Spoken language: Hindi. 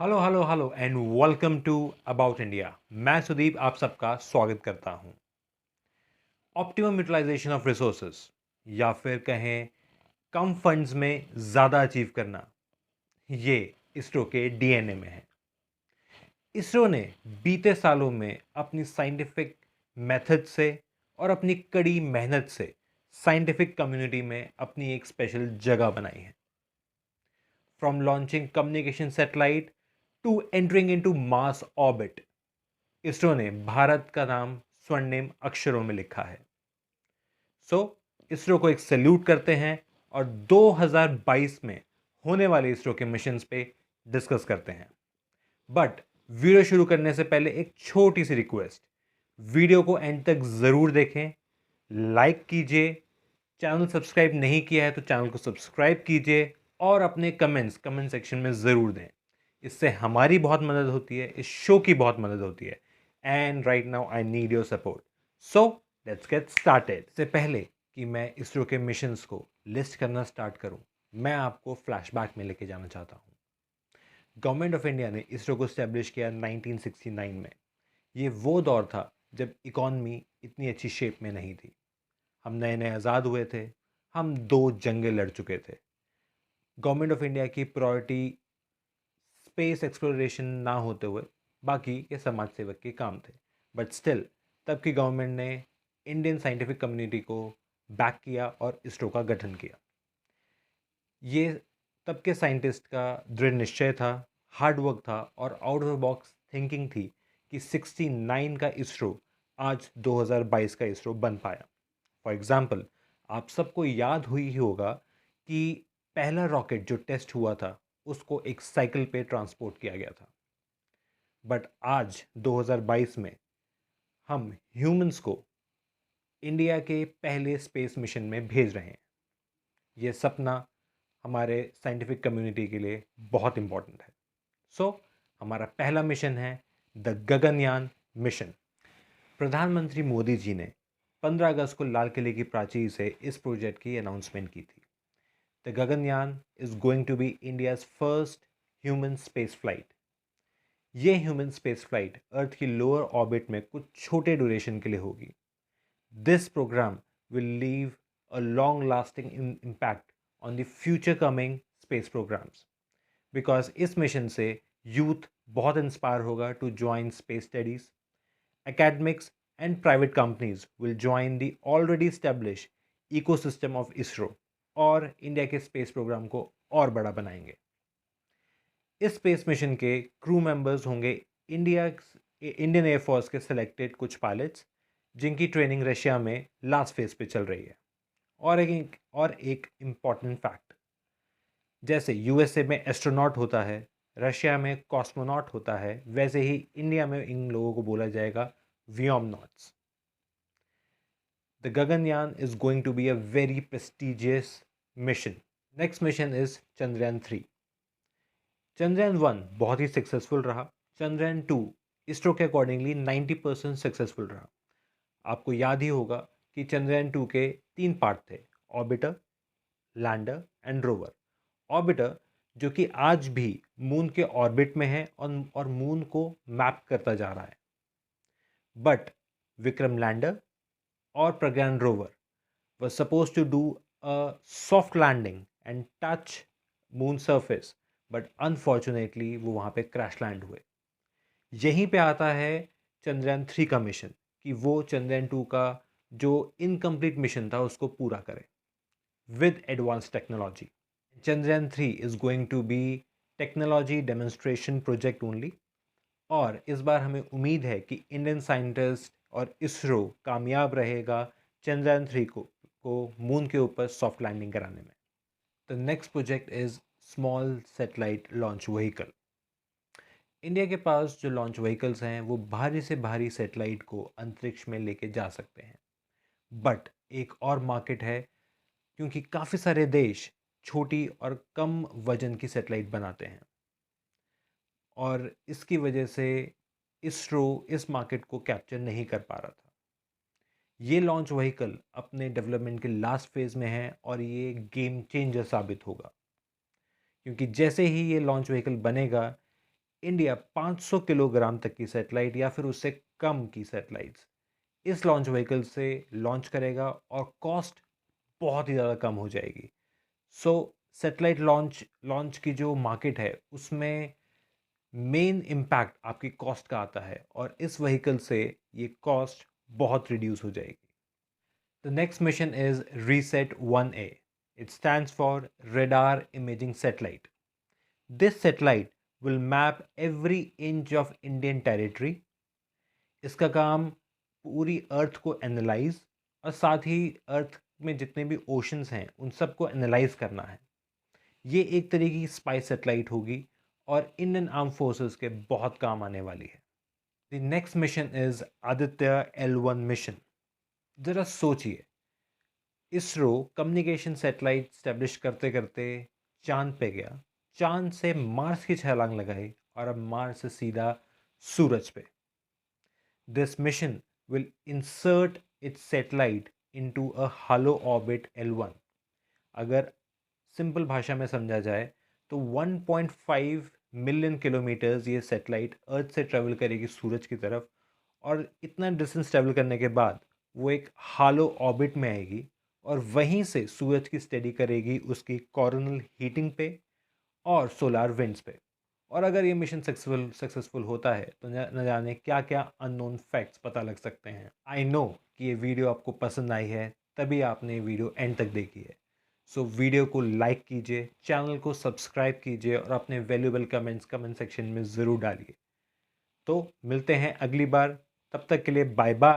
Hello hello hello and welcome to about India. मैं सुदीप आप सबका स्वागत करता हूं। ऑप्टिमम यूटिलाइजेशन ऑफ रिसोर्सेज या फिर कहें कम फंड्स में ज़्यादा अचीव करना, ये इसरो के डीएनए में है। इसरो ने बीते सालों में अपनी साइंटिफिक मेथड से और अपनी कड़ी मेहनत से साइंटिफिक कम्युनिटी में अपनी एक स्पेशल जगह बनाई है। From launching communication satellite to entering into Mars orbit, ISRO ने भारत का नाम स्वर्णिम अक्षरों में लिखा है। इसरो को एक सैल्यूट करते हैं और 2022 में होने वाले इसरो के मिशन पे डिस्कस करते हैं। बट वीडियो शुरू करने से पहले एक छोटी सी रिक्वेस्ट, वीडियो को एंड तक ज़रूर देखें, लाइक कीजिए, चैनल सब्सक्राइब नहीं किया है तो चैनल को सब्सक्राइब कीजिए और अपने कमेंट सेक्शन में ज़रूर दें। इससे हमारी बहुत मदद होती है, इस शो की बहुत मदद होती है। And right now I need your support, so let's get started. इससे पहले कि मैं इसरो के मिशंस को लिस्ट करना स्टार्ट करूं, मैं आपको फ्लैशबैक में लेके जाना चाहता हूं। गवर्नमेंट ऑफ इंडिया ने इसरो को स्टैब्लिश किया 1969 में। ये वो दौर था जब इकॉनमी इतनी अच्छी शेप में नहीं थी। हम नए नए आज़ाद हुए थे, हम 2 जंगें लड़ चुके थे। गवर्नमेंट ऑफ इंडिया की प्रायोरिटी स्पेस एक्सप्लोरेशन ना होते हुए बाकी के समाज सेवक के काम थे। बट स्टिल तब की गवर्नमेंट ने इंडियन साइंटिफिक कम्युनिटी को बैक किया और इसरो का गठन किया। ये तब के साइंटिस्ट का दृढ़ निश्चय था, हार्ड वर्क था और out of the box thinking थी कि 69 का इसरो आज 2022 का इसरो बन पाया। फॉर एग्ज़ाम्पल, आप सबको याद हुई ही होगा कि पहला रॉकेट जो टेस्ट हुआ था उसको एक साइकिल पे ट्रांसपोर्ट किया गया था। बट आज 2022 में हम ह्यूमंस को इंडिया के पहले स्पेस मिशन में भेज रहे हैं। ये सपना हमारे साइंटिफिक कम्युनिटी के लिए बहुत इम्पोर्टेंट है। हमारा पहला मिशन है द गगनयान मिशन। प्रधानमंत्री मोदी जी ने 15 अगस्त को लाल किले की प्राचीर से इस प्रोजेक्ट की अनाउंसमेंट की थी। The Gaganyaan is going to be India's first human space flight. ये ह्यूमन स्पेस फ्लाइट अर्थ की लोअर ऑर्बिट में कुछ छोटे ड्यूरेशन के लिए होगी। This programme will leave a long lasting impact on the future coming space programmes, because इस मिशन से यूथ बहुत इंस्पायर होगा to join space studies. Academics and private companies will join the already established ecosystem of ISRO और इंडिया के स्पेस प्रोग्राम को और बड़ा बनाएंगे। इस स्पेस मिशन के क्रू मेंबर्स होंगे इंडियन एयरफोर्स के सिलेक्टेड कुछ पायलट्स जिनकी ट्रेनिंग रशिया में लास्ट फेज पे चल रही है। और एक इम्पॉर्टेंट फैक्ट, जैसे यूएसए में एस्ट्रोनॉट होता है, रशिया में कॉस्मोनॉट होता है, वैसे ही इंडिया में इन लोगों को बोला जाएगा vyomanauts. The Gaganyaan is going to be a very prestigious mission. Next mission is Chandrayaan 3. Chandrayaan 1 बहुत ही सक्सेसफुल रहा। Chandrayaan 2 इसरो के अकॉर्डिंगली 90% सक्सेसफुल रहा। आपको याद ही होगा कि Chandrayaan 2 के 3 पार्ट थे, orbiter, lander and rover. Orbiter जो कि आज भी मून के ऑर्बिट में है और मून को मैप करता जा रहा है। But Vikram lander or Pragyan rover was supposed to do a soft landing and touch moon surface, but unfortunately वो वहाँ पे क्रैश लैंड हुए। यहीं पे आता है चंद्रयान 3 का मिशन कि वो चंद्रयान 2 का जो इनकम्प्लीट मिशन था उसको पूरा करे with advance technology. Chandrayaan 3 is going to be technology demonstration project only. और इस बार हमें उम्मीद है कि इंडियन साइंटिस्ट और इसरो कामयाब रहेगा चंद्रयान 3 को मून के ऊपर सॉफ्ट लैंडिंग कराने में। The next project is small satellite launch vehicle. India के पास जो लॉन्च व्हीकल्स हैं वो भारी से भारी सैटेलाइट को अंतरिक्ष में लेके जा सकते हैं। बट एक और मार्केट है, क्योंकि काफ़ी सारे देश छोटी और कम वजन की सैटेलाइट बनाते हैं और इसकी वजह से इसरो इस मार्केट को कैप्चर नहीं कर पा रहा था। ये लॉन्च व्हीकल अपने डेवलपमेंट के लास्ट फेज़ में है और ये गेम चेंजर साबित होगा, क्योंकि जैसे ही ये लॉन्च व्हीकल बनेगा इंडिया 500 किलोग्राम तक की सैटेलाइट या फिर उससे कम की सैटेलाइट्स इस लॉन्च व्हीकल से लॉन्च करेगा और कॉस्ट बहुत ही ज़्यादा कम हो जाएगी। सो सैटेलाइट लॉन्च लॉन्च की जो मार्केट है उसमें मेन इम्पैक्ट आपकी कॉस्ट का आता है और इस व्हीकल से ये कॉस्ट बहुत रिड्यूस हो जाएगी। The next mission is reset 1A। It stands for radar imaging satellite. This satellite will map every inch of Indian territory। इसका काम पूरी अर्थ को एनालाइज और साथ ही अर्थ में जितने भी ओशंस हैं उन सबको एनालाइज करना है। ये एक तरीके की स्पाई सैटेलाइट होगी और इंडियन आर्म फोर्सेस के बहुत काम आने वाली है। The next mission is Aditya L1 mission. ज़रा सोचिए, इसरो कम्युनिकेशन सैटेलाइट स्टैब्लिश करते करते चांद पे गया, चांद से मार्स की छलांग लगाई और अब मार्स से सीधा सूरज पे। This mission will insert it's satellite into a hollow orbit L1। अगर सिंपल भाषा में समझा जाए तो 1.5 मिलियन किलोमीटर्स ये सैटेलाइट अर्थ से ट्रेवल करेगी सूरज की तरफ और इतना डिस्टेंस ट्रेवल करने के बाद वो एक हालो ऑर्बिट में आएगी और वहीं से सूरज की स्टडी करेगी उसकी कॉरोनल हीटिंग पे और सोलार विंड्स पे। और अगर ये मिशन सक्सेसफुल होता है तो न जाने क्या क्या अननोन फैक्ट्स पता लग सकते हैं। आई नो कि ये वीडियो आपको पसंद आई है, तभी आपने ये वीडियो एंड तक देखी है। सो वीडियो को लाइक कीजिए, चैनल को सब्सक्राइब कीजिए और अपने वैल्यूएबल कमेंट्स कमेंट सेक्शन में ज़रूर डालिए। तो मिलते हैं अगली बार, तब तक के लिए बाय बाय।